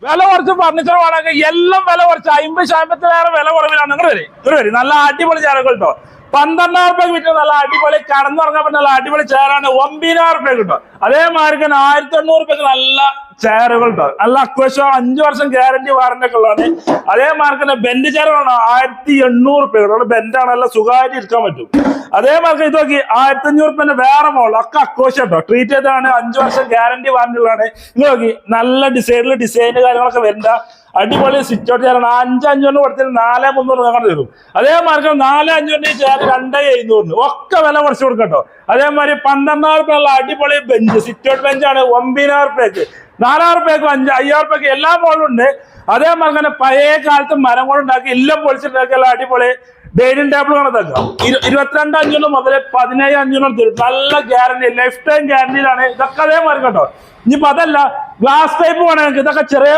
വില കുറച്ച് ഫർണിച്ചർ വേണമെങ്കിൽ എല്ലാം വില കുറച്ച് 50-50 വില കുറവിലാണ്. നിങ്ങൾ വരും നല്ല അടിപൊളി ചേരകൾ കേട്ടോ. 12,000 രൂപ കിട്ടും. നല്ല അടിപൊളി കടന്നുറങ്ങാൻ പറ്റുന്ന നല്ല അടിപൊളി ചേരാണ്. 9,000 രൂപ കിട്ടും. അതേമാതിരി 1,800 രൂപയ്ക്ക് നല്ല ചെയറുകൾ കേട്ടോ. നല്ല അക്വേഷൻ 5 വർഷം ഗ്യാരണ്ടി വാറന്റി ഒക്കെ ഉള്ളതാണ്. അതേമാതിരി ബെൻഡ് ചെയർ വേണം 1,800 രൂപ ബെൻഡാണ്. നല്ല സുഖമായിട്ട് ഇരിക്കാൻ പറ്റും. അതേമാതിരി ഇത് നോക്കി 1,500 രൂപ വേറെ മോൾ ഒക്കെ അക്വേഷൻ കേട്ടോ. ട്രീറ്റ് ചെയ്താണ്. 5 വർഷം ഗ്യാരണ്ടി വാറന്റി ഉള്ളതാണ്. നിങ്ങൾ നോക്കി നല്ല ഡിസൈൻ കാര്യങ്ങളൊക്കെ വരണ്ട അടിപൊളി സിറ്റ് ഔട്ട് ചേരണം. 5,500 കൊടുത്തിട്ട് 4,300 അങ്ങനെ തരും. അതേമാതിരി 4,500 ചേർ 2,700 ഒക്കെ വില കുറച്ച് കൊടുക്കട്ടോ. അതേമാതിരി 12,000 രൂപ അടിപൊളി ബെഞ്ച് സിറ്റ് ഔട്ട് ബെഞ്ചാണ് 9,000 രൂപയ്ക്ക്. 4,000 രൂപയ്ക്ക് 5,000 രൂപയ്ക്ക് എല്ലാ മോളും ഉണ്ട്. അതേമാതിരി തന്നെ പഴയ കാലത്ത് മരം കൊണ്ടുണ്ടാക്കി എല്ലാം പൊളിച്ചിട്ടുണ്ടാക്കിയ അടിപൊളി ഡൈനിങ് ടേബിൾ കാണാം. 22,500 മുതൽ 17,500 തരും. നല്ല ഗ്യാരണ്ടി ലൈഫ് ടൈം ഗ്യാരണ്ടിയിലാണ്. ഇതൊക്കെ അതേമാതിരി കേട്ടോ. ഇനിയിപ്പോ അതല്ല ഗ്ലാസ് ടൈപ്പ് വേണമെങ്കിൽ ഇതൊക്കെ ചെറിയ